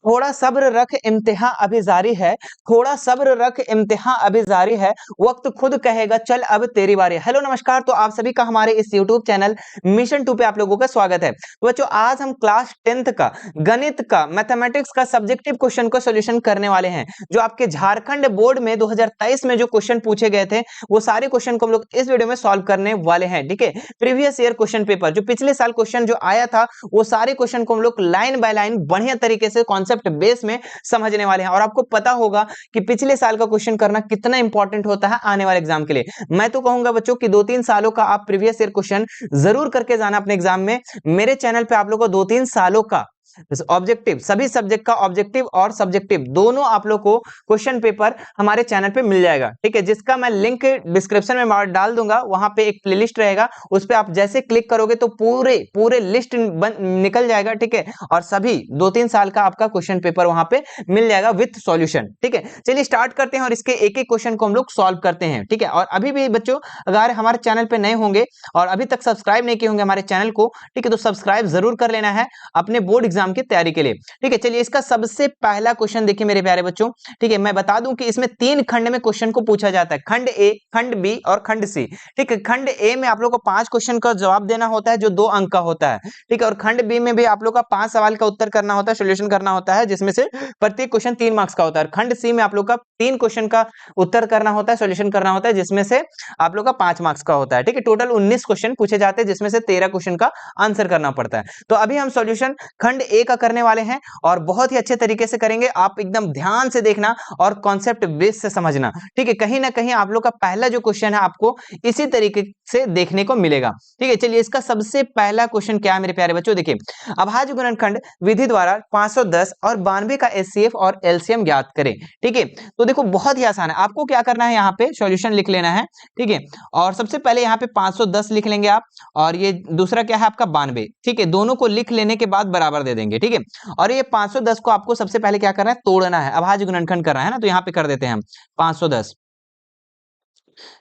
थोड़ा सब्र रख इम्तिहान अभी जारी है, थोड़ा सब्र रख इम्तिहान अभी जारी है, वक्त खुद कहेगा चल अब तेरी बारी। हेलो नमस्कार, तो आप सभी का हमारे इस यूट्यूब चैनल मिशन 2 पे आप लोगों का स्वागत है। तो बच्चों आज हम क्लास 10th का गणित का मैथमेटिक्स का सब्जेक्टिव क्वेश्चन को सॉल्यूशन करने वाले हैं। जो आपके झारखंड बोर्ड में 2023 में जो क्वेश्चन पूछे गए थे वो सारे क्वेश्चन को हम लोग इस वीडियो में सॉल्व करने वाले हैं। ठीक है, प्रीवियस ईयर क्वेश्चन पेपर जो पिछले साल क्वेश्चन जो आया था वो सारे क्वेश्चन को हम लोग लाइन बाय लाइन बढ़िया तरीके से कॉन्सेप्ट बेस में समझने वाले हैं। और आपको पता होगा कि पिछले साल का क्वेश्चन करना कितना इंपॉर्टेंट होता है आने वाले एग्जाम के लिए। मैं तो कहूंगा बच्चों कि 2-3 सालों का आप प्रीवियस ईयर क्वेश्चन जरूर करके जाना अपने एग्जाम में। मेरे चैनल पे आप लोगों को 2-3 सालों का ऑब्जेक्टिव, सभी सब्जेक्ट का ऑब्जेक्टिव और सब्जेक्टिव दोनों आप लोग को क्वेश्चन पेपर हमारे चैनल पे मिल जाएगा। ठीक है, जिसका मैं लिंक डिस्क्रिप्शन में डाल दूंगा। वहां पे एक प्लेलिस्ट रहेगा, उस पे आप जैसे क्लिक करोगे तो पूरे लिस्ट निकल जाएगा। ठीक है, और सभी 2-3 साल का आपका क्वेश्चन पेपर वहां पे मिल जाएगा विथ सॉल्यूशन। ठीक है, चलिए स्टार्ट करते हैं और इसके एक एक क्वेश्चन को हम लोग सॉल्व करते हैं। ठीक है, और अभी भी बच्चों अगर हमारे चैनल पे नए होंगे और अभी तक सब्सक्राइब नहीं किए होंगे हमारे चैनल को, ठीक है, तो सब्सक्राइब जरूर कर लेना है अपने बोर्ड एग्जाम की तैयारी के लिए। ठीक है, चलिए इसका सबसे पहला क्वेश्चन देखिए मेरे प्यारे बच्चों। ठीक है, मैं बता दूं कि इसमें 3 खंड में क्वेश्चन को पूछा जाता है, खंड ए, खंड बी और खंड सी। ठीक है, खंड ए में आप लोग को 5 क्वेश्चन का जवाब देना होता है जो 2 अंक का होता है। ठीक है, और खंड बी में भी आप लोग का 5 सवाल का उत्तर करना होता है, सॉल्यूशन करना होता है, जिसमें से प्रत्येक क्वेश्चन 3 मार्क्स का होता है। खंड सी में आप लोग का 3 क्वेश्चन का उत्तर करना होता है, सॉल्यूशन करना होता है, जिसमें से आप लोग का 5 मार्क्स का होता है। ठीक है, टोटल 19 क्वेश्चन पूछे जाते हैं, जिसमें से 13 क्वेश्चन का आंसर करना पड़ता है। तो अभी हम सॉल्यूशन खंड ए का करने वाले हैं और बहुत ही अच्छे तरीके से करेंगे। आप एकदम ध्यान से देखना और कॉन्सेप्ट बेस से समझना। ठीक है, कहीं ना कहीं आप लोग का पहला जो क्वेश्चन है आपको इसी तरीके से देखने को मिलेगा। ठीक है, चलिए इसका सबसे पहला क्वेश्चन क्या है मेरे प्यारे बच्चों, देखिए अभाज्य गुणनखंड विधि द्वारा 510 और 92 का एचसीएफ और एलसीएम ज्ञात करें। ठीक है, तो देखो बहुत ही आसान है, आपको क्या करना है, यहाँ पे सॉल्यूशन लिख लेना है। ठीक है, और सबसे पहले यहाँ पे 510 लिख लेंगे आप, और ये दूसरा क्या है आपका 92। ठीक है, दोनों को लिख लेने के बाद बराबर दे देंगे। ठीक है, और ये 510 को आपको सबसे पहले क्या करना है, तोड़ना है, अभाज्य गुणनखंड करना है ना, तो यहाँ पे कर देते हैं हम 510।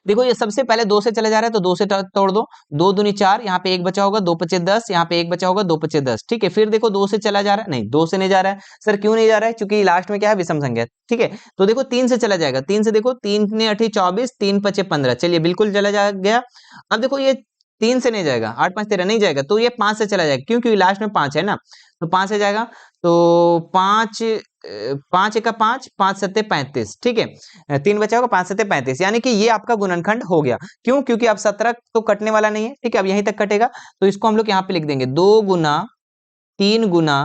देखो ये सबसे पहले 2 से चला जा रहा है तो 2 से तोड़ दो, 2 दूनी 4, यहाँ पे 1 बचा होगा, 2 पचे 10, यहाँ पे 1 बचा होगा, 2 पचे 10। ठीक है, फिर देखो 2 से चला जा रहा है, नहीं 2 से नहीं जा रहा है सर, क्यों नहीं जा रहा है, क्योंकि लास्ट में क्या है, विषम संख्या। ठीक है, तो देखो 3 से चला जाएगा, 3 से देखो 3 ने 8 24, 3 पचे 15, चलिए बिल्कुल चला जा गया। अब देखो ये 3 से नहीं जाएगा, 8 5 13 नहीं जाएगा, तो ये 5 से चला जाएगा, क्यों, क्योंकि लास्ट में 5 है ना, तो 5 से जाएगा, तो 5 5 एका 5, 5 सत्ते 35। ठीक है, 3 बचा होगा, 5 सत्ते 35, यानी कि ये आपका गुणनखंड हो गया। क्यों, क्योंकि अब 17 तो कटने वाला नहीं है। ठीक है, अब यहीं तक कटेगा, तो इसको हम लोग यहाँ पे लिख देंगे 2 गुना 3 गुना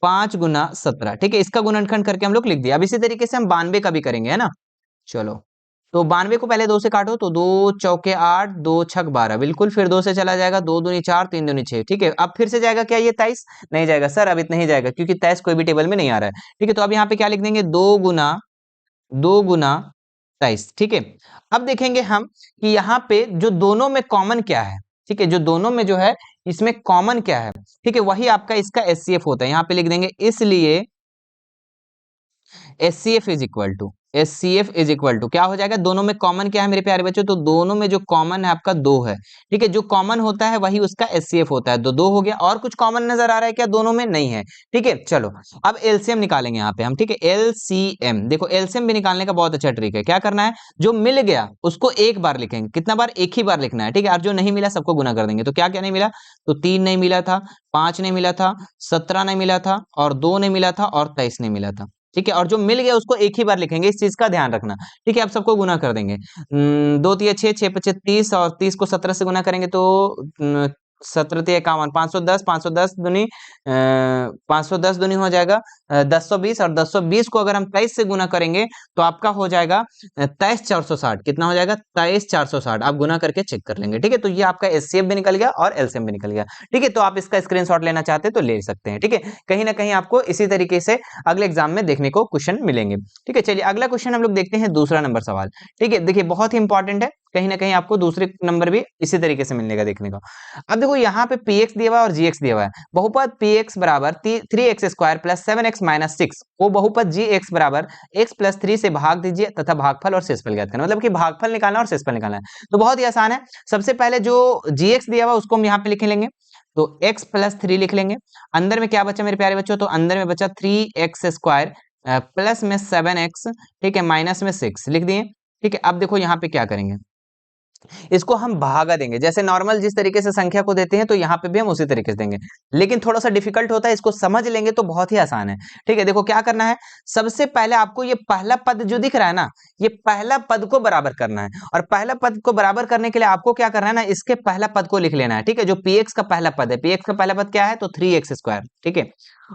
5 गुना 17। ठीक है, इसका गुणनखंड करके हम लोग लिख दिया। अब इसी तरीके से हम 92 का भी करेंगे, है ना। चलो, तो 92 को पहले 2 से काटो, तो 2 चौके 8, 2 छक 12, बिल्कुल, फिर 2 से चला जाएगा, 2 दूनी 4, 3 दूनी 6। ठीक है, अब फिर से जाएगा क्या ये 23, नहीं जाएगा सर, अब इतना ही जाएगा, क्योंकि 23 कोई भी टेबल में नहीं आ रहा है। ठीक है, तो अब यहाँ पे क्या लिख देंगे, 2 गुना 23। ठीक है, अब देखेंगे हम कि यहाँ पे जो दोनों में कॉमन क्या है। ठीक है, जो दोनों में जो है इसमें कॉमन क्या है, ठीक है, वही आपका इसका एचसीएफ होता है। यहाँ पे लिख देंगे, इसलिए एचसीएफ इज इक्वल टू क्या हो जाएगा, दोनों में कॉमन क्या है मेरे प्यारे बच्चों, तो दोनों में जो कॉमन है आपका 2 है। ठीक है, जो कॉमन होता है वही उसका एचसीएफ होता है, तो 2 हो गया। और कुछ कॉमन नजर आ रहा है क्या, दोनों में नहीं है। ठीक है, चलो अब एलसीएम निकालेंगे यहाँ पे हम। ठीक है, एलसीएम, देखो एलसीएम भी निकालने का बहुत अच्छा ट्रिक है। क्या करना है, जो मिल गया उसको एक बार लिखेंगे, कितना बार, एक ही बार लिखना है। ठीक है, और जो नहीं मिला सबको गुना कर देंगे। तो क्या क्या नहीं मिला, तो 3 नहीं मिला था, 5 नहीं मिला था, 17 नहीं मिला था, और 2 नहीं मिला था, और 23 नहीं मिला था। ठीक है, और जो मिल गया उसको एक ही बार लिखेंगे, इस चीज का ध्यान रखना। ठीक है, आप सबको गुना कर देंगे, 2 तिया 6, 6 पचे 30, और 30 को 17 से गुना करेंगे तो 17 तिया 51, 510, 510 दूनी 510 दूनी हो जाएगा 1020, और 1020 को अगर हम 23 से गुना करेंगे तो आपका हो जाएगा 23,460। कितना हो जाएगा, 23,460। आप गुना करके चेक कर लेंगे। ठीक है, तो ये आपका एचसीएफ भी निकल गया और एलसीएम भी निकल गया। ठीक है, तो आप इसका स्क्रीनशॉट लेना चाहते हैं तो ले सकते हैं। ठीक है, कहीं ना कहीं आपको इसी तरीके से अगले एग्जाम में देखने को क्वेश्चन मिलेंगे। ठीक है, चलिए अगला क्वेश्चन हम लोग देखते हैं, दूसरा नंबर सवाल। ठीक है, देखिए बहुत ही इंपॉर्टेंट है, कहीं ना कहीं आपको दूसरे नंबर भी इसी तरीके से मिलने का देखने को। अब देखो यहाँ पे px दिया हुआ है और gx दिया हुआ है। बहुपद px बराबर 3x square plus 7x minus 6 को बहुपद gx बराबर x प्लस 3 से भाग दीजिए तथा भागफल और शेषफल ज्ञात करना, मतलब कि भागफल निकालना और शेषफल निकालना है। तो बहुत ही आसान है, सबसे पहले जो gx दिया हुआ उसको हम यहाँ पे लिख लेंगे, तो x प्लस 3 लिख लेंगे। अंदर में क्या बचा मेरे प्यारे बच्चों, तो अंदर में बचा 3x² प्लस में 7x, ठीक है, माइनस में 6 लिख दिए। ठीक है, अब देखो यहाँ पे क्या करेंगे, इसको हम भागा देंगे, जैसे नॉर्मल जिस तरीके से संख्या को देते हैं तो यहाँ पे भी हम उसी तरीके से देंगे, लेकिन थोड़ा सा डिफिकल्ट होता है, इसको समझ लेंगे तो बहुत ही आसान है। ठीक है, देखो क्या करना है, सबसे पहले आपको ये पहला पद जो दिख रहा है ना, ये पहला पद को बराबर करना है, और पहला पद को बराबर करने के लिए आपको क्या करना है ना, इसके पहला पद को लिख लेना है। ठीक है, जो px का पहला पद है, px का पहला पद क्या है, तो 3x²। ठीक है,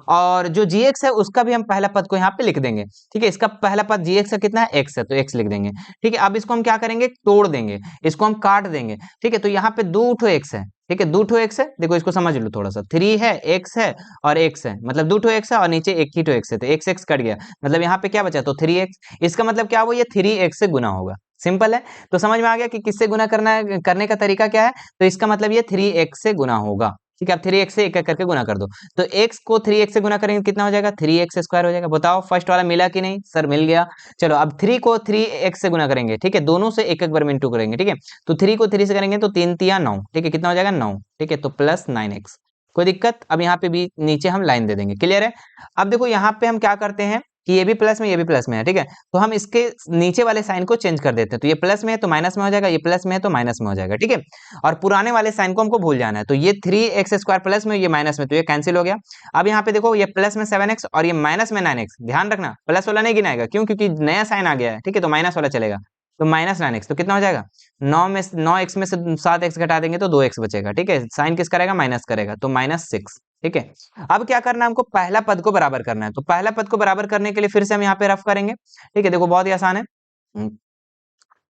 और जो gx है उसका भी हम पहला पद को यहाँ पे लिख देंगे। ठीक है, इसका पहला पद gx का कितना है, x है, तो x लिख देंगे। ठीक है, अब इसको हम क्या करेंगे, तोड़ देंगे, इसको हम काट देंगे। ठीक है, तो यहाँ पे 2 ठो x है। ठीक है, 2 ठो x है, देखो इसको समझ लो थोड़ा सा, 3 है, x है और x है, मतलब 2 ठो x है और नीचे एक ही ठो x है, तो x कट गया, मतलब यहाँ पे क्या बचा, तो 3x। इसका मतलब क्या हुआ, ये 3x से गुना होगा। सिंपल है, तो समझ में आ गया कि किससे गुना करना है, करने का तरीका क्या है, तो इसका मतलब ये 3x से गुना होगा। ठीक है, अब 3x से एक एक करके गुना कर दो, तो x को 3x से गुना करेंगे कितना हो जाएगा, 3x² हो जाएगा। बताओ फर्स्ट वाला मिला कि नहीं, सर मिल गया। चलो अब 3 को 3x से गुना करेंगे, ठीक है, दोनों से एक एक बार में इंटू करेंगे। ठीक है, तो 3 को 3 से करेंगे तो 3 तिया 9, ठीक है, कितना हो जाएगा 9। ठीक है, तो प्लस 9x, कोई दिक्कत, अब यहाँ पे भी नीचे हम लाइन दे देंगे, क्लियर है। अब देखो यहाँ पे हम क्या करते हैं कि ये भी प्लस में, ये भी प्लस में है। ठीक है, तो हम इसके नीचे वाले साइन को चेंज कर देते हैं, तो ये प्लस में है तो माइनस में हो जाएगा, ये प्लस में है तो माइनस में हो जाएगा। ठीक है, और पुराने वाले साइन को हमको भूल जाना है, तो ये 3x² प्लस में, ये माइनस में, तो ये कैंसिल हो गया। अब यहाँ पे देखो ये प्लस में 7x और ये माइनस में 9x, ध्यान रखना प्लस वाला नहीं गिनाएगा, क्यों, क्योंकि नया साइन आ गया है। ठीक है, तो माइनस वाला चलेगा, तो माइनस 9x, तो कितना हो जाएगा, 9x में से 7x घटा देंगे तो 2x बचेगा। ठीक है, साइन किस करेगा, माइनस करेगा, तो -6। ठीक है, अब क्या करना है हमको, पहला पद को बराबर करना है, तो पहला पद को बराबर करने के लिए फिर से हम यहाँ पे रफ करेंगे। ठीक है, देखो बहुत ही आसान है।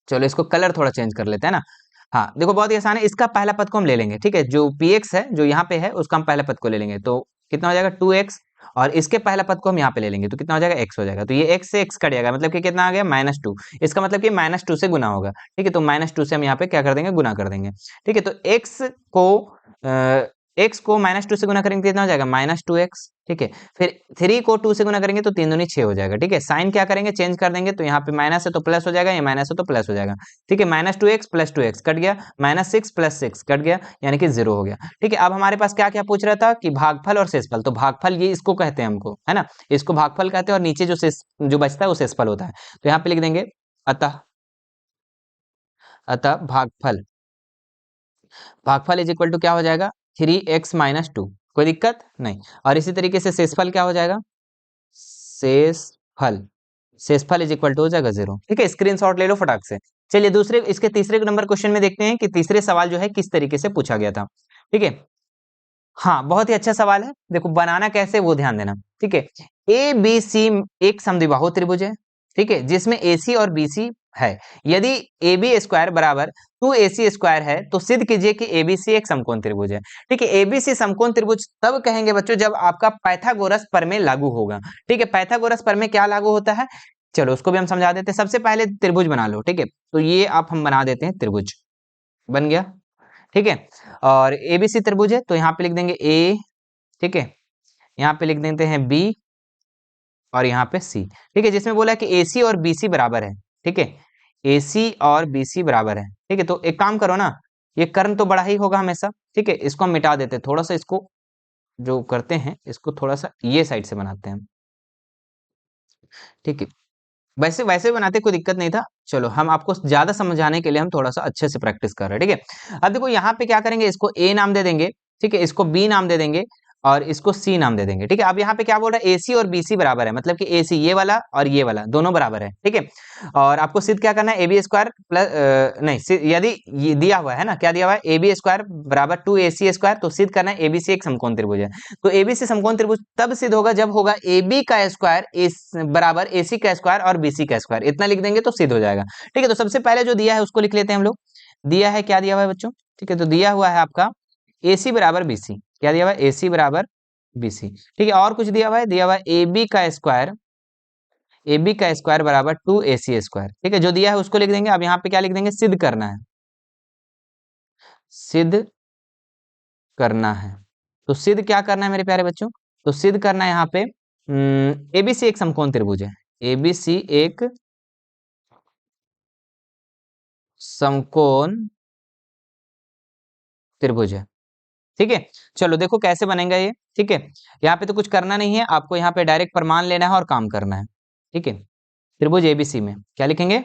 चलो इसको कलर थोड़ा चेंज कर लेते हैं ना। हाँ देखो बहुत ही आसान है, इसका पहला पद को हम ले लेंगे। ठीक है, जो px है जो यहाँ पे है उसका हम पहला पद को ले लेंगे, तो कितना हो जाएगा 2x, और इसके पहला पद को हम यहाँ पे ले लेंगे तो कितना हो जाएगा x हो जाएगा, तो ये x से x कट जाएगा, मतलब कि कितना आ गया -2। इसका मतलब कि -2 से गुना होगा। ठीक है, तो -2 से हम यहाँ पे क्या कर देंगे, गुना कर देंगे। ठीक है, तो x को -2 से गुना करेंगे कितना हो जाएगा, -2x। ठीक है, फिर 3 को 2 से गुना करेंगे तो 3 दूनी 6 हो जाएगा। ठीक है, साइन क्या करेंगे, चेंज कर देंगे, तो यहाँ पे माइनस है तो प्लस हो जाएगा, ये माइनस है तो प्लस हो जाएगा। ठीक है, -2x प्लस 2x कट गया, -6 प्लस 6 कट गया, यानी कि 0 हो गया। ठीक है, अब हमारे पास क्या क्या पूछ रहा था कि भागफल और शेषफल, तो भागफल ये इसको कहते हैं हमको, है ना, इसको भागफल कहते हैं, और नीचे जो बचता है वो शेषफल होता है। तो यहाँ पे लिख देंगे अतः, भागफल, भागफल इज इक्वल टू क्या हो जाएगा, 3x - 2, कोई दिक्कत नहीं। और इसी तरीके से शेषफल क्या हो जाएगा, शेषफल, शेषफल इज इक्वल टू हो जाएगा 0। ठीक है, स्क्रीनशॉट ले लो फटाक से। चलिए दूसरे, इसके तीसरे नंबर क्वेश्चन में देखते हैं कि तीसरे सवाल जो है किस तरीके से पूछा गया था। ठीक है, हाँ बहुत ही अच्छा सवाल है, देखो बनाना कैसे वो ध्यान देना। ठीक है, ए बी सी एक समद्विबाहु त्रिभुज है। ठीक है, जिसमें ए सी और बी सी है, यदि ए बी स्क्वायर बराबर 2ac² है तो सिद्ध कीजिए कि एबीसी एक समकोण त्रिभुज है। ठीक है, एबीसी समकोण त्रिभुज तब कहेंगे बच्चों जब आपका पाइथागोरस प्रमेय लागू होगा। ठीक है, पाइथागोरस प्रमेय क्या लागू होता है, चलो उसको भी हम समझा देते हैं। सबसे पहले त्रिभुज बना लो। ठीक है, तो ये आप हम बना देते हैं, त्रिभुज बन गया। ठीक है, और एबीसी त्रिभुज है तो यहाँ पे लिख देंगे ए, ठीक है, यहाँ पे लिख देते हैं बी, और यहाँ पे सी। ठीक है, जिसमें बोला है कि एसी और बीसी बराबर है। ठीक है, एसी और बीसी बराबर है। ठीक है, तो एक काम करो ना, ये कर्ण तो बड़ा ही होगा हमेशा। ठीक है, इसको हम मिटा देते हैं, थोड़ा सा इसको जो करते हैं इसको थोड़ा सा ये साइड से बनाते हैं। ठीक है, वैसे वैसे बनाते कोई दिक्कत नहीं था। चलो हम आपको ज्यादा समझाने के लिए हम थोड़ा सा अच्छे से प्रैक्टिस कर रहे हैं। ठीक है, अब देखो यहाँ पे क्या करेंगे, इसको ए नाम दे देंगे। ठीक है, इसको बी नाम दे देंगे, और इसको सी नाम दे देंगे। ठीक है, अब यहाँ पे क्या बोल रहा है, एसी और बीसी बराबर है, मतलब कि एसी ये वाला और ये वाला दोनों बराबर है। ठीक है, और आपको सिद्ध क्या करना है, ए बी स्क्वायर प्लस नहीं यदि ये दिया हुआ है ना, क्या दिया हुआ है, ए बी स्क्वायर बराबर 2ac², तो सिद्ध करना है एबीसी एक समकोण त्रिभुज है। तो एबीसी समकोण त्रिभुज तब सिद्ध होगा जब होगा ए बी का स्क्वायर बराबर ए सी का स्क्वायर और बी सी का स्क्वायर, इतना लिख देंगे तो सिद्ध हो जाएगा। ठीक है, तो सबसे पहले जो दिया है उसको लिख लेते हैं हम लोग। दिया है, क्या दिया हुआ है बच्चों, ठीक है, तो दिया हुआ है आपका ए सी बराबर बी सी, क्या दिया हुआ है, ए सी बराबर बी सी। ठीक है, और कुछ दिया हुआ है, दिया हुआ है ए बी का स्क्वायर, ए बी का स्क्वायर बराबर 2ac²। ठीक है, जो दिया है उसको लिख देंगे। अब यहाँ पे क्या लिख देंगे, सिद्ध करना है, सिद्ध करना है। तो सिद्ध क्या करना है मेरे प्यारे बच्चों, तो सिद्ध करना है यहाँ पे एबीसी एक समकोण त्रिभुज है, एबीसी एक समकोण त्रिभुज है। ठीक है, चलो देखो कैसे बनेगा ये। ठीक है, यहाँ पे तो कुछ करना नहीं है, आपको यहाँ पे डायरेक्ट प्रमाण लेना है और काम करना है। ठीक है, त्रिभुज एबीसी में क्या लिखेंगे,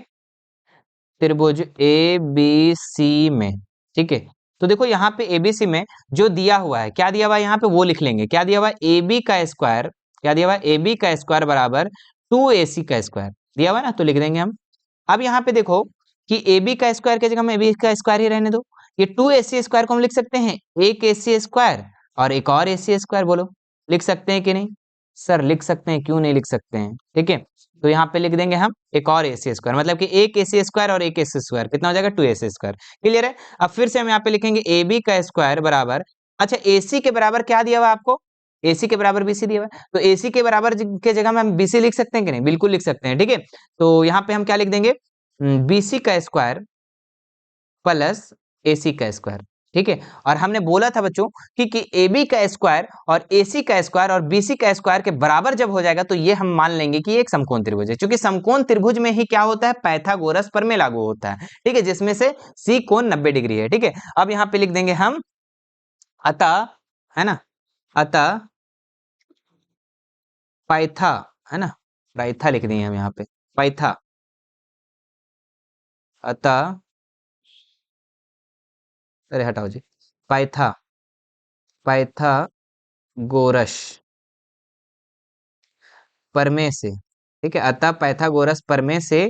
त्रिभुज एबीसी में। ठीक है, तो देखो यहाँ पे एबीसी में जो दिया हुआ है, क्या दिया हुआ है यहाँ पे वो लिख लेंगे। क्या दिया हुआ है, AB का स्क्वायर, क्या दिया हुआ है, AB का स्क्वायर बराबर 2AC का स्क्वायर दिया हुआ है ना, तो लिख देंगे हम। अब यहाँ पे देखो कि AB का स्क्वायर की जगह हम AB का स्क्वायर ही रहने दो। ये 2AC स्क्वायर को हम लिख सकते हैं एक AC स्क्वायर और एक और AC स्क्वायर, बोलो लिख सकते हैं कि नहीं? सर लिख सकते हैं, क्यों नहीं लिख सकते हैं। ठीक है, तो यहाँ पे लिख देंगे हम एक और AC स्क्वायर, मतलब कि एक AC स्क्वायर और एक AC स्क्वायर कितना हो जाएगा, 2AC स्क्वायर। क्लियर है? अब फिर से हम यहाँ पे लिखेंगे AB का स्क्वायर बराबर, अच्छा AC के बराबर क्या दिया हुआ है आपको, AC के बराबर BC दिया हुआ है, तो AC के बराबर के जगह में हम BC लिख सकते हैं कि नहीं, बिल्कुल लिख सकते हैं। ठीक है, तो यहाँ पे हम क्या लिख देंगे, BC का स्क्वायर प्लस AC का स्क्वायर। ठीक है, और हमने बोला था बच्चों कि AB का स्क्वायर और AC का स्क्वायर और BC का स्क्वायर के बराबर जब हो जाएगा तो ये हम मान लेंगे कि ये एक समकोण त्रिभुज है, क्योंकि समकोण त्रिभुज में ही क्या होता है, पाइथागोरस प्रमेय लागू होता है। ठीक है, जिसमें से C कोण 90 डिग्री है। ठीक है, अब यहाँ पे लिख देंगे हम अतः, है ना, अतः पाइथा, है ना, पाइथा लिख दिए हम यहाँ पे, पाइथा, अतः, अरे हटाओ जी, पाइथा, पाइथागोरस प्रमेय से। ठीक है, अतः पाइथागोरस प्रमेय से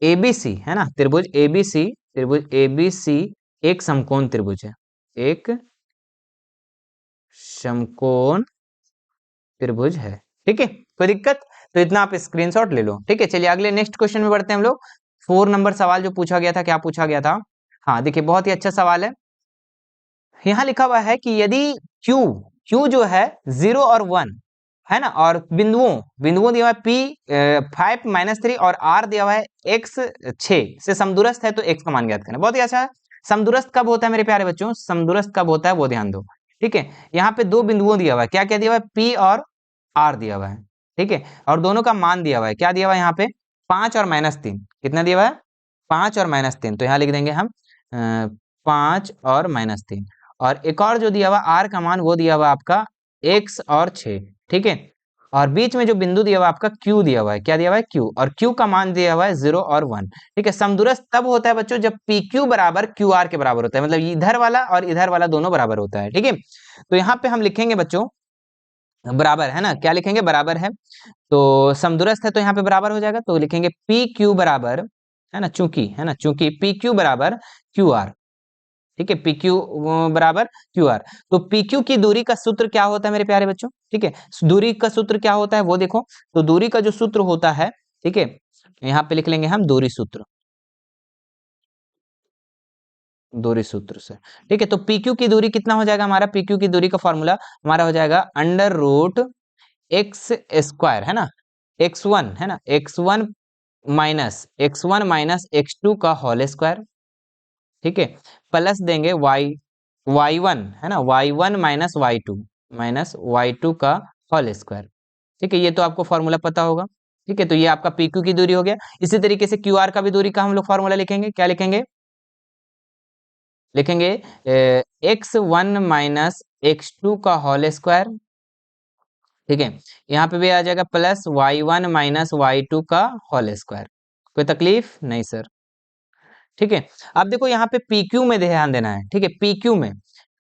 एबीसी, है ना, त्रिभुज एबीसी, त्रिभुज एबीसी एक समकोण त्रिभुज है, एक समकोण त्रिभुज है। ठीक है, कोई दिक्कत? तो इतना आप स्क्रीनशॉट ले लो। ठीक है, चलिए अगले नेक्स्ट क्वेश्चन में बढ़ते हैं हम लोग। 4 नंबर सवाल जो पूछा गया था, क्या पूछा गया था, हाँ देखिए बहुत ही अच्छा सवाल है। यहाँ लिखा हुआ है कि यदि Q, Q जो है 0 और 1 है ना, और बिंदुओं बिंदुओं दिया हुआ है P 5-3 और R दिया हुआ है X 6 से समदूरस्थ है, तो X का मान ज्ञात करना। बहुत ही अच्छा है। समदूरस्थ कब होता है मेरे प्यारे बच्चों, समदूरस्थ कब होता है वो ध्यान दो। ठीक है, यहाँ पे दो बिंदुओं दिया हुआ है, क्या क्या दिया हुआ है, P और R दिया हुआ है। ठीक है, और दोनों का मान दिया हुआ है, क्या दिया हुआ है यहाँ पे, 5 और -3, कितना दिया हुआ है, 5 और -3, तो यहाँ लिख देंगे हम 5 और -3, और एक और जो दिया हुआ आर का मान वो दिया हुआ आपका x और 6। ठीक है, और बीच में जो बिंदु दिया हुआ आपका q दिया हुआ है, क्या दिया हुआ है, q, और q का मान दिया हुआ है 0 और 1। ठीक है, समदूरस्थ तब होता है बच्चों जब pq बराबर qr के बराबर होता है, मतलब इधर वाला और इधर वाला दोनों बराबर होता है। ठीक है, तो यहाँ पे हम लिखेंगे बच्चों बराबर, है ना, क्या लिखेंगे, बराबर है, तो समदूरस्थ है तो यहाँ पे बराबर हो जाएगा, तो लिखेंगे पी क्यू बराबर, है ना, चूंकि, है ना, चूंकि पी क्यू बराबर क्यू आर। ठीक है, PQ बराबर QR, तो PQ की दूरी का सूत्र क्या होता है मेरे प्यारे बच्चों। ठीक है, दूरी का सूत्र क्या होता है वो देखो, तो दूरी का जो सूत्र होता है, ठीक है, यहाँ पे लिख लेंगे हम दूरी सूत्र, दूरी सूत्र से। ठीक है, तो PQ की दूरी कितना हो जाएगा हमारा, PQ की दूरी का फॉर्मूला हमारा हो जाएगा √x स्क्वायर, है ना, x1, है ना, x1 माइनस x2 का होल स्क्वायर। ठीक है, प्लस देंगे y1, है ना, y1 माइनस y2 का होल स्क्वायर। ठीक है, ये तो आपको फॉर्मूला पता होगा। ठीक है, तो ये आपका PQ की दूरी हो गया। इसी तरीके से QR का भी दूरी का हम लोग फॉर्मूला लिखेंगे, क्या लिखेंगे, लिखेंगे x1 माइनस x2 का होल स्क्वायर। ठीक है, यहाँ पे भी आ जाएगा प्लस y1 माइनस y2 का होल स्क्वायर। कोई तकलीफ नहीं सर। ठीक है, अब देखो यहाँ पे PQ में ध्यान देना है। ठीक है, PQ में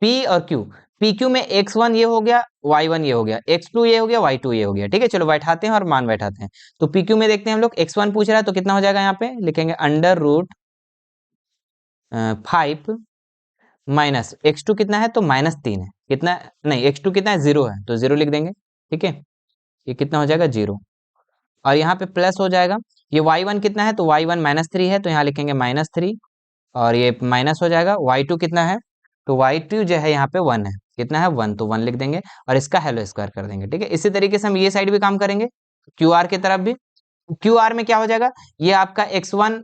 P और Q, PQ में x1 ये हो गया, y1 ये हो गया, x2 ये हो गया, y2 ये हो गया। ठीक है, चलो बैठाते हैं और मान बैठाते हैं। तो PQ में देखते हैं हम लोग, x1 पूछ रहा है तो कितना हो जाएगा, यहाँ पे लिखेंगे √5 माइनस x2 कितना है, तो -3 है, कितना, नहीं x2 कितना है, 0 है, तो 0 लिख देंगे। ठीक है, ये कितना हो जाएगा, 0, और यहाँ पे प्लस हो जाएगा। ये y1 कितना है, तो y1 -3 है, तो यहाँ लिखेंगे -3, और ये माइनस हो जाएगा। y2 कितना है, तो y2 जो है यहाँ पे 1 है, कितना है, 1, तो 1 लिख देंगे और इसका हेलो स्क्वायर कर देंगे। ठीक है, इसी तरीके से हम ये साइड भी काम करेंगे, QR की तरफ भी। QR में क्या हो जाएगा, ये आपका x1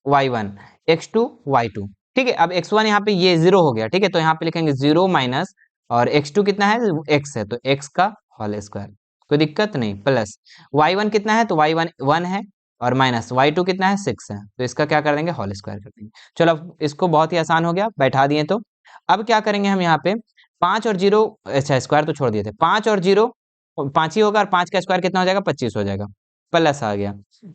y1 x2 y2। ठीक है, अब x1 यहाँ पे ये 0 हो गया। ठीक है, तो यहाँ पे लिखेंगे 0 माइनस, और x2 कितना है, x है, तो x का होल स्क्वायर, कोई दिक्कत नहीं, प्लस y1 कितना है, तो y1 1 है, और माइनस y2 कितना है, 6 है, तो इसका क्या कर देंगे, होल स्क्वायर कर देंगे। चलो अब इसको बहुत ही आसान हो गया, बैठा दिए। तो अब क्या करेंगे हम यहाँ पे, 5 और 0, अच्छा स्क्वायर तो छोड़ दिए थे, 5 और 0 5 ही होगा, और 5 का स्क्वायर कितना हो जाएगा, 25 हो जाएगा, प्लस आ गया,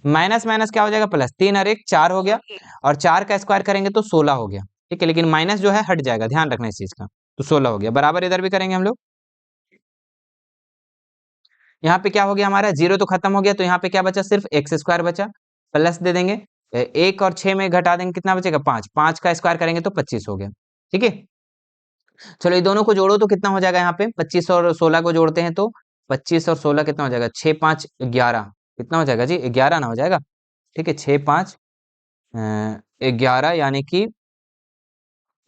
माइनस माइनस क्या हो जाएगा, प्लस, 3 और 1 4 हो गया, और 4 का स्क्वायर करेंगे तो 16 हो गया, ठीक है, लेकिन माइनस जो है हट जाएगा, ध्यान रखना इस चीज का, तो 16 हो गया, बराबर इधर भी करेंगे हम लोग। यहाँ पे क्या हो गया हमारा, 0 तो खत्म हो गया, तो यहाँ पे क्या बचा, सिर्फ एक्स स्क्वायर बचा, प्लस दे देंगे, 1 और 6 में घटा देंगे, कितना बचेगा, 5, 5 का स्क्वायर करेंगे तो 25 हो गया, ठीक है। चलो ये दोनों को जोड़ो तो कितना हो जाएगा, यहाँ पे 25 और 16 को जोड़ते हैं तो 25 और 16 कितना हो जाएगा, 6 5 11, कितना हो जाएगा जी, 11 ना हो जाएगा, ठीक है, 6 5 11 यानी कि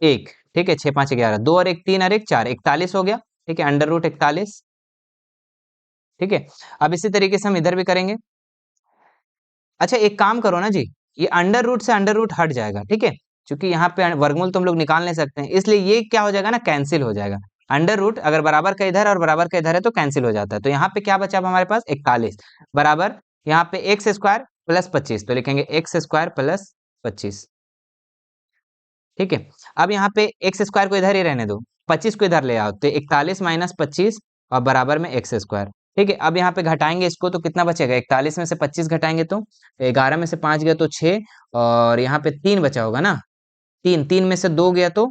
1, ठीक है, 6 5 11, 2 और 1 3 और 1 4, 41 हो गया, ठीक है, अंडर रूट 41, ठीक है। अब इसी तरीके से हम इधर भी करेंगे। अच्छा एक काम करो ना जी, ये अंडर रूट से अंडर रूट हट जाएगा, ठीक है, क्योंकि यहाँ पे वर्गमूल तुम लोग निकाल नहीं सकते हैं, इसलिए ये क्या हो जाएगा ना, कैंसिल हो जाएगा, अंडर रूट अगर बराबर का इधर और बराबर का इधर है तो कैंसिल हो जाता है, तो यहाँ पे क्या बचा अब हमारे पास, 41 बराबर, यहाँ पे एक्स स्क्वायर प्लस 25, तो लिखेंगे एक्स स्क्वायर प्लस 25, ठीक है। अब यहाँ पे एक्स स्क्वायर को इधर ही रहने दो, 25 को इधर ले आओ, तो 41 माइनस 25 और बराबर में एक्स स्क्वायर, ठीक है। अब यहाँ पे घटाएंगे इसको तो कितना बचेगा, 41 में से 25 घटाएंगे तो 11 में से 5 गया तो 6, और यहाँ पे 3 बचा होगा ना, 3 3 में से 2 गया तो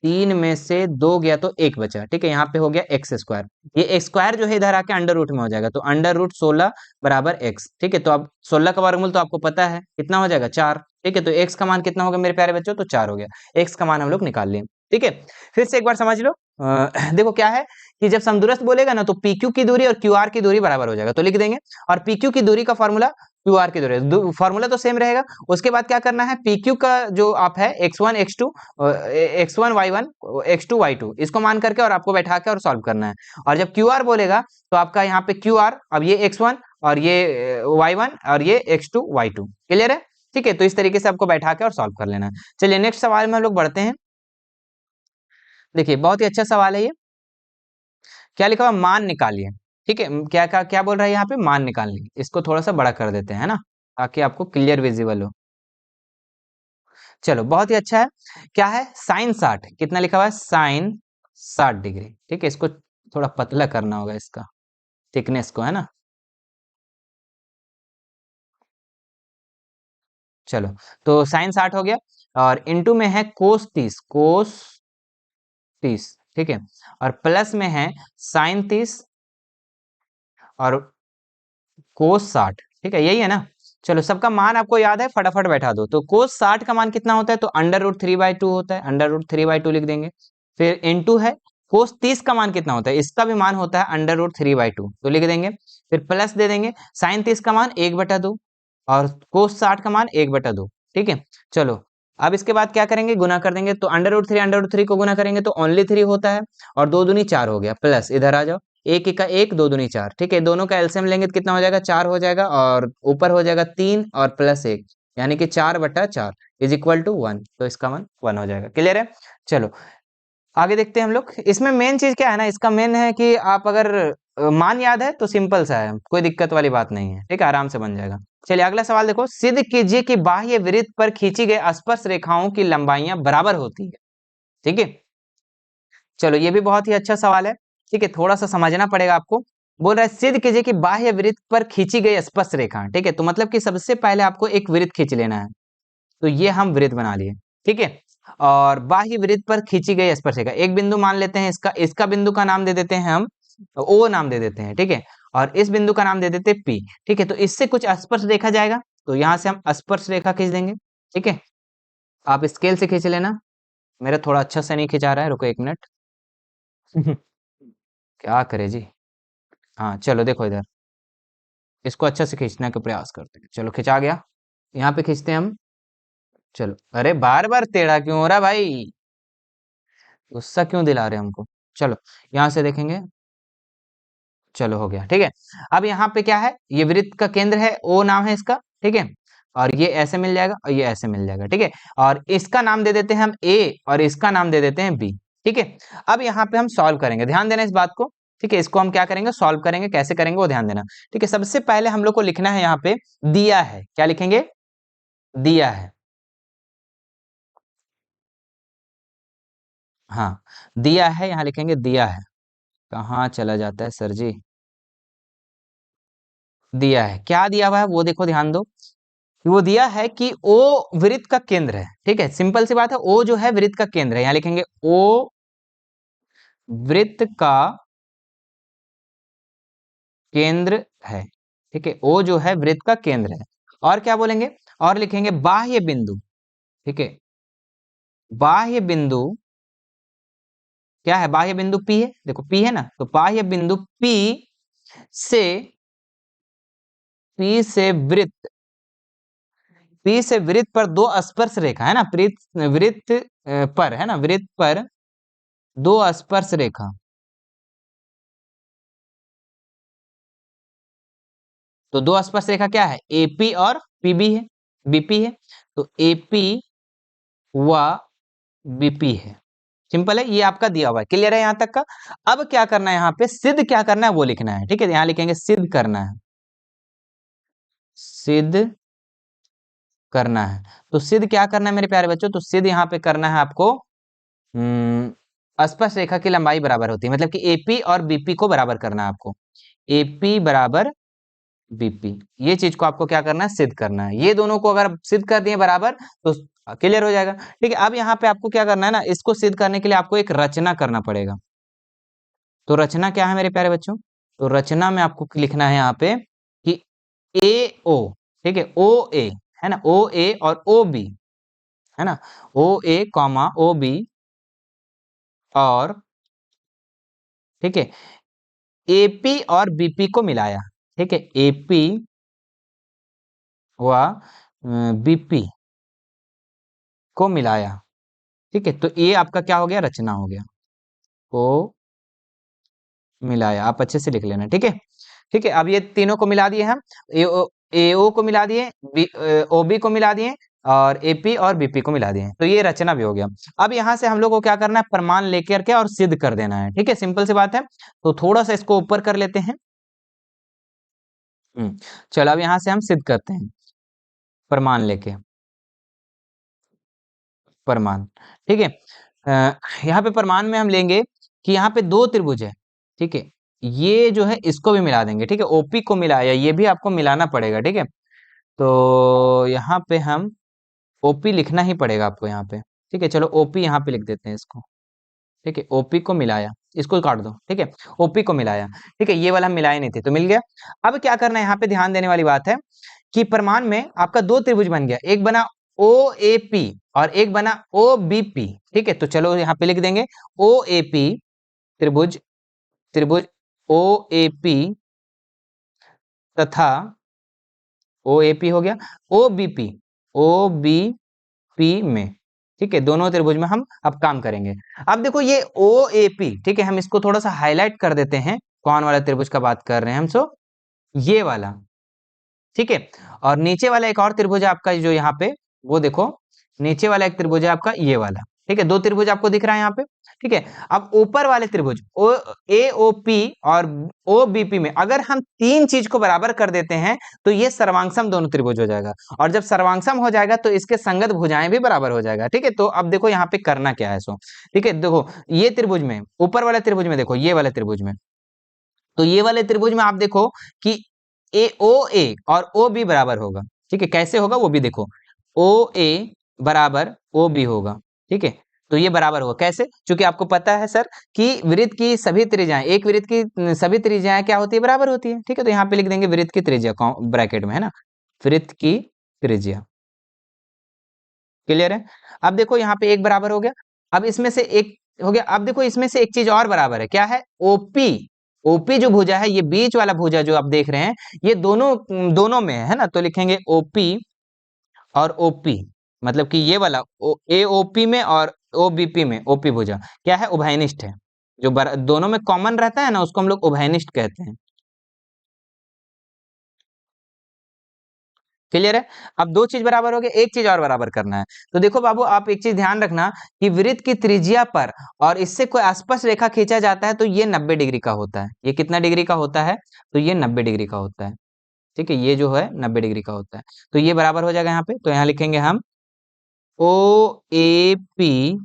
3 में से 2 गया तो 1 बचा, ठीक है, यहाँ पे हो गया एक्स स्क्वायर, ये एक्स स्क्वायर जो है इधर आके अंडर रूट में हो जाएगा, तो अंडर रूट 16 बराबर एक्स, ठीक है। तो अब 16 का वर्गमूल तो आपको पता है कितना हो जाएगा, 4, ठीक है, तो एक्स का मान कितना होगा मेरे प्यारे बच्चों, तो 4 हो गया, एक्स का मान हम लोग निकाल लिए, ठीक है। फिर से एक बार समझ लो, देखो क्या है कि जब समदूरस्थ बोलेगा ना तो पी क्यू की दूरी और क्यू आर की दूरी बराबर हो जाएगा, तो लिख देंगे, और पी क्यू की दूरी का फॉर्मूला क्यू आर की दूरी, फॉर्मूला तो सेम रहेगा। उसके बाद क्या करना है, पी क्यू का जो आप है x1 x2 x1 y1 x2 y2 इसको मान करके और आपको बैठा के और सॉल्व करना है, और जब क्यू आर बोलेगा तो आपका यहाँ पे क्यू आर, अब ये x1 और ये y1 और ये x2 y2, क्लियर है, ठीक है। तो इस तरीके से आपको बैठा के और सॉल्व कर लेना है। चलिए नेक्स्ट सवाल में हम लोग बढ़ते हैं। देखिए बहुत ही अच्छा सवाल है ये, क्या लिखा हुआ, मान निकालिए, ठीक है, क्या क्या क्या बोल रहा है यहाँ पे, मान निकालिए, इसको थोड़ा सा बड़ा कर देते हैं, है ना, ताकि आपको क्लियर विजिबल हो। चलो बहुत ही अच्छा है, क्या है, साइन 60, कितना लिखा हुआ है, साइन 60 डिग्री, ठीक है, इसको थोड़ा पतला करना होगा इसका थिकनेस को, है ना। चलो तो साइन 60 हो गया, और इनटू में है कोस 30, कोस 30, ठीक है, और प्लस में है साइन 30 और कोस 60, ठीक है, यही है ना। चलो सबका मान आपको याद है, फटाफट बैठा दो, तो कोस 60 का मान कितना होता है, तो अंडर रूट 3/2 होता है, अंडर रूट 3/2 लिख देंगे। फिर इनटू है कोस 30 का मान कितना होता है, इसका भी मान होता है अंडर रूट 3/2, तो लिख देंगे। फिर प्लस दे देंगे, साइन 30 का मान 1/2 और कोस 60 का मान 1/2, ठीक है। चलो अब इसके बाद क्या करेंगे, गुना कर देंगे, तो अंडर रूट थ्री को गुना करेंगे तो ओनली 3 होता है, और 2 दूनी 4 हो गया, प्लस इधर आ जाओ, एक एक का एक, दो दूनी 4, ठीक है, दोनों का एलसीएम लेंगे तो कितना हो जाएगा, 4 हो जाएगा, और ऊपर हो जाएगा 3 और प्लस 1, यानी कि 4/4 इज इक्वल टू 1, तो इसका मान 1 हो जाएगा, क्लियर है। चलो आगे देखते हैं हम लोग, इसमें मेन चीज क्या है ना, इसका मेन है कि आप अगर मान याद है तो सिंपल सा है, कोई दिक्कत वाली बात नहीं है, ठीक है, आराम से बन जाएगा। चलिए अगला सवाल देखो, सिद्ध कीजिए कि बाह्य वृत्त पर खींची गई स्पर्श रेखाओं की लंबाइयां बराबर होती है, ठीक है। चलो ये भी बहुत ही अच्छा सवाल है, ठीक है, थोड़ा सा समझना पड़ेगा आपको। बोल रहा है सिद्ध कीजिए कि बाह्य वृत्त पर खींची गई स्पर्श रेखा, ठीक है, तो मतलब कि सबसे पहले आपको एक वृत्त खींच लेना है, तो ये हम वृत्त बना लिए, ठीक है, और बाह्य वृत्त पर खींची गई स्पर्श रेखा, एक बिंदु मान लेते हैं, इसका इसका बिंदु का नाम दे देते हैं हम ओ नाम दे देते हैं, ठीक है, और इस बिंदु का नाम दे देते हैं पी, ठीक है, तो इससे कुछ स्पर्श देखा जाएगा, तो यहाँ से हम स्पर्श रेखा खींच देंगे, ठीक है। आप स्केल से खींच लेना, मेरा थोड़ा अच्छा से नहीं खिंचा रहा है, रुको 1 मिनट। क्या करे जी, हाँ चलो देखो इधर, इसको अच्छा से खींचने का प्रयास करते हैं, चलो खिंचा गया, यहाँ पे खींचते हैं हम। चलो अरे बार बार टेढ़ा क्यों हो रहा है भाई, गुस्सा क्यों दिला रहे हैं हमको। चलो यहाँ से देखेंगे, चलो हो गया, ठीक है। अब यहाँ पे क्या है, ये वृत्त का केंद्र है, ओ नाम है इसका, ठीक है, और ये ऐसे मिल जाएगा और ये ऐसे मिल जाएगा, ठीक है, और इसका नाम दे देते हैं हम ए और इसका नाम दे देते हैं बी, ठीक है। अब यहाँ पे हम सॉल्व करेंगे, ध्यान देना इस बात को, ठीक है, इसको हम क्या करेंगे, सॉल्व करेंगे, कैसे करेंगे वो ध्यान देना, ठीक है। सबसे पहले हम लोग को लिखना है यहाँ पे दिया है, क्या लिखेंगे, दिया है, हाँ, दिया है, यहाँ लिखेंगे दिया है। कहाँ चला जाता है सर जी? दिया है, क्या दिया हुआ है वो देखो, ध्यान दो। वो दिया है कि ओ वृत्त का केंद्र है। ठीक है, सिंपल सी बात है, ओ जो है वृत्त का केंद्र है, यहाँ लिखेंगे ओ वृत्त का केंद्र है। ठीक है, ओ जो है वृत्त का केंद्र है। और क्या बोलेंगे? और लिखेंगे बाह्य बिंदु। ठीक है, बाह्य बिंदु क्या है? बाह्य बिंदु पी है, देखो पी है ना, तो बाह्य बिंदु से पी से वृत्त पी से वृत्त पर दो स्पर्श रेखा है ना, वृत्त पर है ना, वृत्त पर दो स्पर्श रेखा। तो दो स्पर्श रेखा क्या है? एपी और पीबी है, बीपी है। तो एपी व बीपी है। सिंपल है, ये आपका दिया हुआ है, क्लियर है यहां तक का। अब क्या करना है, यहाँ पे सिद्ध क्या करना है वो लिखना है। ठीक है, यहाँ लिखेंगे सिद्ध करना है, सिद्ध करना है। तो सिद्ध क्या करना है मेरे प्यारे बच्चों? तो सिद्ध यहाँ पे करना है आपको, स्पर्श रेखा की लंबाई बराबर होती है, मतलब कि एपी और बीपी को बराबर करना है आपको। एपी बराबर बीपी, ये चीज को आपको क्या करना है? सिद्ध करना है। ये दोनों को अगर सिद्ध कर दिए बराबर तो क्लियर हो जाएगा। ठीक है, अब यहाँ पे आपको क्या करना है ना, इसको सिद्ध करने के लिए आपको एक रचना करना पड़ेगा। तो रचना क्या है मेरे प्यारे बच्चों? तो रचना में आपको लिखना है यहाँ पे कि ए ओ, ठीक है, ओ ए है ना, ओ ए और ओ बी है ना, ओ ए कॉमा ओ बी, और ठीक है एपी और बीपी को मिलाया। ठीक है, एपी व बीपी को मिलाया। ठीक है, तो ये आपका क्या हो गया? रचना हो गया। को मिलाया, आप अच्छे से लिख लेना। ठीक है, ठीक है, अब ये तीनों को मिला दिए हम, एओ को मिला दिए, ओबी को मिला दिए, और एपी और बीपी को मिला दिए, तो ये रचना भी हो गया। अब यहाँ से हम लोग को क्या करना है? प्रमाण लेकर के और सिद्ध कर देना है। ठीक है, सिंपल सी बात है। तो थोड़ा सा इसको ऊपर कर लेते हैं। चलो, अब यहाँ से हम सिद्ध करते हैं प्रमाण लेके, प्रमाण। ठीक है, यहाँ पे प्रमाण में हम लेंगे कि यहाँ पे दो त्रिभुज है। ठीक है, ये जो है इसको भी मिला देंगे। ठीक है, ओपी को मिलाया, ये भी आपको मिलाना पड़ेगा। ठीक है, तो यहाँ पे हम ओपी लिखना ही पड़ेगा आपको यहाँ पे। ठीक है, चलो ओपी यहाँ पे लिख देते हैं इसको। ठीक है, ओपी को मिलाया, इसको काट दो। ठीक है, ओपी को मिलाया। ठीक है, ये वाला हम मिलाए नहीं थे तो मिल गया। अब क्या करना है, यहाँ पे ध्यान देने वाली बात है कि प्रमाण में आपका दो त्रिभुज बन गया, एक बना ओ ए पी और एक बना ओ बी पी। ठीक है, तो चलो यहाँ पे लिख देंगे ओ ए पी त्रिभुज, त्रिभुज ओ ए पी तथा ओ ए पी हो गया, O B P, O B P में। ठीक है, दोनों त्रिभुज में हम अब काम करेंगे। अब देखो ये ओ ए पी, ठीक है, हम इसको थोड़ा सा हाईलाइट कर देते हैं, कौन वाला त्रिभुज का बात कर रहे हैं हम? सो ये वाला। ठीक है, और नीचे वाला एक और त्रिभुज है आपका जो यहाँ पे, वो देखो नीचे वाला एक त्रिभुज है आपका ये वाला। ठीक है, दो त्रिभुज आपको दिख रहा है यहाँ पे। ठीक है, अब ऊपर वाले त्रिभुज ओ ए ओ पी और ओ बी पी में अगर हम तीन चीज को बराबर कर देते हैं तो ये सर्वांगसम दोनों त्रिभुज हो जाएगा, और जब सर्वांगसम हो जाएगा तो इसके संगत भुजाएं भी बराबर हो जाएगा। ठीक है, तो अब देखो यहाँ पे करना क्या है सो। ठीक है, देखो ये त्रिभुज में, ऊपर वाले त्रिभुज में, देखो ये वाले त्रिभुज में, तो ये वाले त्रिभुज में आप देखो कि ए और ओ बी बराबर होगा। ठीक है, कैसे होगा वो भी देखो, ओ ए बराबर ओ बी होगा। ठीक है, तो ये बराबर होगा कैसे? क्योंकि आपको पता है सर कि वृत्त की सभी त्रिज्याएं, एक वृत्त की सभी त्रिज्याएं क्या होती है? बराबर होती है। ठीक है, तो यहाँ पे लिख देंगे वृत्त की त्रिज्या ब्रैकेट में, है ना, वृत्त की त्रिज्या। क्लियर है? अब देखो यहाँ पे एक बराबर हो गया, अब इसमें से एक हो गया। अब देखो इसमें से एक चीज और बराबर है, क्या है? ओपी, ओपी जो भुजा है, ये बीच वाला भुजा जो आप देख रहे हैं, ये दोनों दोनों में है ना, तो लिखेंगे ओपी और ओपी, मतलब कि ये वाला ए ओपी में और ओ बीपी में, ओपी भुजा क्या है? उभयनिष्ठ है। जो दोनों में कॉमन रहता है ना, उसको हम लोग उभयनिष्ठ कहते हैं। क्लियर है? अब दो चीज बराबर हो गया, एक चीज और बराबर करना है। तो देखो बाबू, आप एक चीज ध्यान रखना कि वृत्त की त्रिज्या पर और इससे कोई स्पर्श रेखा खींचा जाता है तो ये 90 डिग्री का होता है। ये कितना डिग्री का होता है? तो ये 90 डिग्री का होता है। ठीक है, ये जो है 90 डिग्री का होता है, तो ये बराबर हो जाएगा यहाँ पे। तो यहाँ लिखेंगे हम ओ ए पी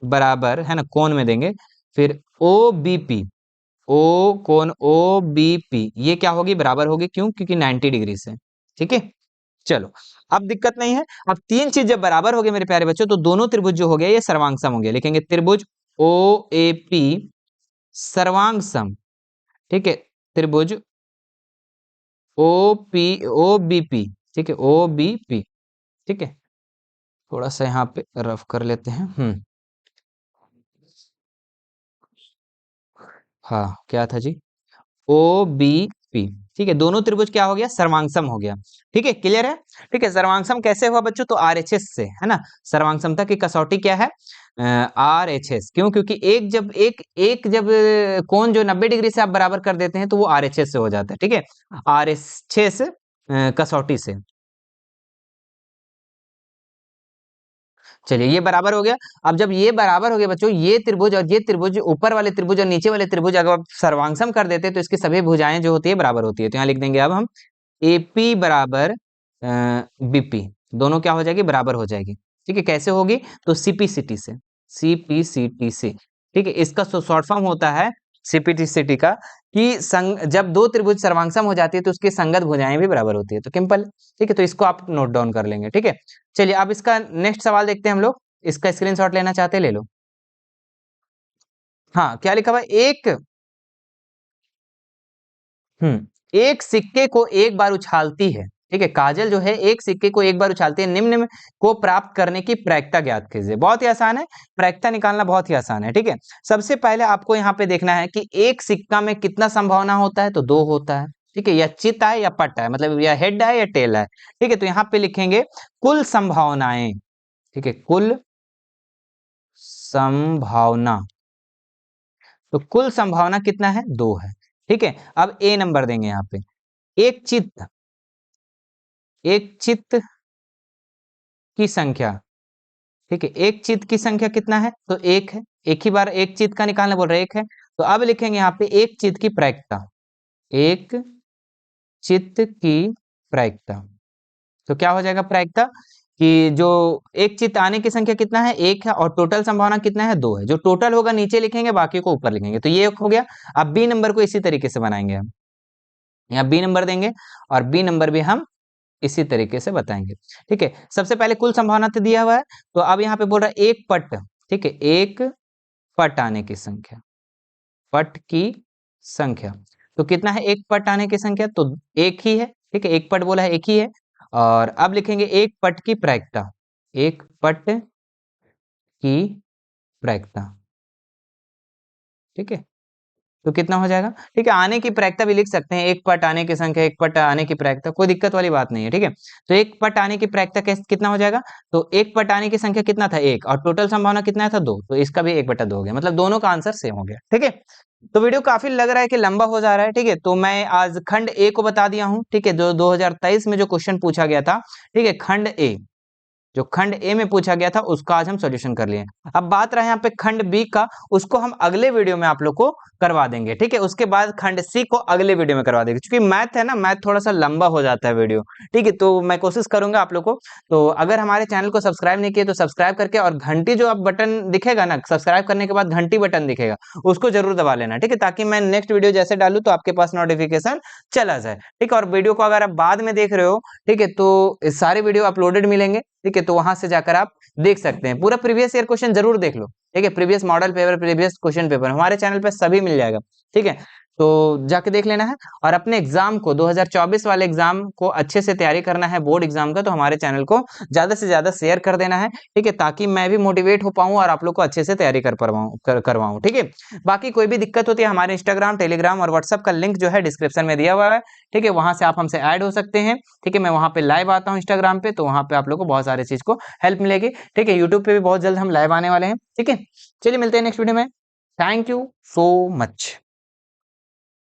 बराबर है ना, कोण में देंगे, फिर ओ बी पी, ओ कोण ओ बी पी, ये क्या होगी, बराबर होगी, क्यों, क्योंकि 90 डिग्री से। ठीक है, चलो अब दिक्कत नहीं है। अब तीन चीज जब बराबर हो गए मेरे प्यारे बच्चों, तो दोनों त्रिभुज जो हो गया ये सर्वांग सम हो गया। लिखेंगे त्रिभुज ओ ए पी सर्वांग सम। ठीक है, त्रिभुज O P O B P. ठीक है, ओ बी पी। ठीक है, थोड़ा सा यहाँ पे रफ कर लेते हैं। हाँ, क्या था जी, ओ बी पी। ठीक है, दोनों त्रिभुज क्या हो गया, सर्वांगसम हो गया। ठीक है, क्लियर है। ठीक है, सर्वांगसम कैसे हुआ बच्चों, तो आरएचएस से, है ना। सर्वांगसमता की कसौटी क्या है, आरएचएस। क्यों, क्योंकि एक जब कोण जो 90 डिग्री से आप बराबर कर देते हैं तो वो आरएचएस से हो जाता है। ठीक है, आरएचएस कसौटी से। चलिए, ये बराबर हो गया। अब जब ये बराबर हो गया बच्चों, ये त्रिभुज और ये त्रिभुज, ऊपर वाले त्रिभुज और नीचे वाले त्रिभुज अगर आप सर्वांगसम कर देते हैं तो इसकी सभी भुजाएं जो होती है बराबर होती है। तो यहाँ लिख देंगे अब हम एपी बराबर बीपी, दोनों क्या हो जाएगी, बराबर हो जाएगी। ठीक है, कैसे होगी, तो सीपीसीटी से, सीपीसीटी से। ठीक है, इसका शॉर्ट फॉर्म होता है सीपीसीटी का, कि संग जब दो त्रिभुज सर्वांगसम हो जाती है तो उसकी संगत भुजाएं भी बराबर होती है। तो सिंपल। ठीक है, तो इसको आप नोट डाउन कर लेंगे। ठीक है, चलिए अब इसका नेक्स्ट सवाल देखते हैं हम लोग। इसका स्क्रीनशॉट लेना चाहते हैं, ले लो। हाँ, क्या लिखा हुआ है, एक सिक्के को एक बार उछालती है। ठीक है, काजल जो है एक सिक्के को एक बार उछालती है, निम्न में को प्राप्त करने की प्रायिकता ज्ञात कीजिए। बहुत ही आसान है, प्रायिकता निकालना बहुत ही आसान है। ठीक है, सबसे पहले आपको यहाँ पे देखना है कि एक सिक्का में कितना संभावना होता है, तो दो होता है। ठीक है, या चित है या पट है, मतलब या हेड है या टेल है। ठीक है, तो यहाँ पे लिखेंगे कुल संभावनाएं। ठीक है, कुल संभावना, तो कुल संभावना कितना है, दो है। ठीक है, अब ए नंबर देंगे यहाँ पे, एक चित्त, एक चित्त की संख्या। ठीक है, एक चित्त की संख्या कितना है, तो एक है। एक ही बार एक चित्त का निकालना बोल रहे हैं, एक है। तो अब लिखेंगे यहाँ पे एक चित्त की प्रायिकता, एक चित्त की प्रायिकता। तो क्या हो जाएगा प्रायिकता, कि जो एक चित्त आने की संख्या कितना है, एक है, और टोटल संभावना कितना है, दो है। जो टोटल होगा नीचे लिखेंगे, बाकी को ऊपर लिखेंगे। तो ये एक हो गया। अब बी नंबर को इसी तरीके से बनाएंगे हम, यहाँ बी नंबर देंगे और बी नंबर भी हम इसी तरीके से बताएंगे। ठीक है, सबसे पहले कुल संभावना तो दिया हुआ है, तो अब यहाँ पे बोल रहा है एक पट। ठीक है, एक पट आने की संख्या, पट की संख्या। तो कितना है एक पट आने की संख्या, तो एक ही है। ठीक है, एक पट बोला है, एक ही है। और अब लिखेंगे एक पट की प्रायिकता, एक पट की प्रायिकता। ठीक है, तो कितना हो जाएगा, ठीक है, आने की प्रायिकता भी लिख सकते हैं, एक पट आने की संख्या, एक पट आने की प्रायिकता, कोई दिक्कत वाली बात नहीं है। ठीक है, तो एक पट आने की प्रायिकता कितना हो जाएगा, तो एक पट आने की संख्या कितना था, एक, और टोटल संभावना कितना था, दो। तो इसका भी 1/2 हो गया, मतलब दोनों का आंसर सेम हो गया। ठीक है, तो वीडियो काफी लग रहा है कि लंबा हो जा रहा है। ठीक है, तो मैं आज खंड ए को बता दिया हूँ। ठीक है, जो 2023 में जो क्वेश्चन पूछा गया था, ठीक है, खंड ए, जो खंड ए में पूछा गया था उसका आज हम सॉल्यूशन कर लिए। अब बात रहा यहाँ पे खंड बी का, उसको हम अगले वीडियो में आप लोग को करवा देंगे। ठीक है, उसके बाद खंड सी को अगले वीडियो में करवा देंगे, क्योंकि मैथ है ना, मैथ थोड़ा सा लंबा हो जाता है वीडियो। ठीक है, तो मैं कोशिश करूंगा आप लोग को। तो अगर हमारे चैनल को सब्सक्राइब नहीं किए तो सब्सक्राइब करके, और घंटी जो आप बटन दिखेगा ना, सब्सक्राइब करने के बाद घंटी बटन दिखेगा, उसको जरूर दबा लेना। ठीक है, ताकि मैं नेक्स्ट वीडियो जैसे डालू तो आपके पास नोटिफिकेशन चला जाए। ठीक है, और वीडियो को अगर आप बाद में देख रहे हो, ठीक है, तो सारे वीडियो अपलोडेड मिलेंगे। ठीक है, तो वहां से जाकर आप देख सकते हैं, पूरा प्रीवियस ईयर क्वेश्चन जरूर देख लो। ठीक है, previous model paper, previous question paper हमारे चैनल पे सभी मिल जाएगा। ठीक है, तो जाके देख लेना है। और अपने एग्जाम को 2024 वाले एग्जाम को अच्छे से तैयारी करना है, बोर्ड एग्जाम का, तो हमारे चैनल को ज्यादा से ज्यादा शेयर कर देना है। ठीक है, ताकि मैं भी मोटिवेट हो पाऊं और आप लोग को अच्छे से तैयारी करवाऊं। ठीक है, बाकी कोई भी दिक्कत होती है, हमारे इंस्टाग्राम, टेलीग्राम और व्हाट्सएप का लिंक जो है डिस्क्रिप्शन में दिया हुआ है। ठीक है, वहां से आप हमसे ऐड हो सकते हैं। ठीक है, मैं वहां पे लाइव आता हूँ इंस्टाग्राम पे, तो वहां पे आप लोग को बहुत सारी चीज को हेल्प मिलेगी। ठीक है, यूट्यूब पे भी बहुत जल्द हम लाइव आने वाले हैं। ठीक है, चलिए मिलते हैं नेक्स्ट वीडियो में। Thank you so much.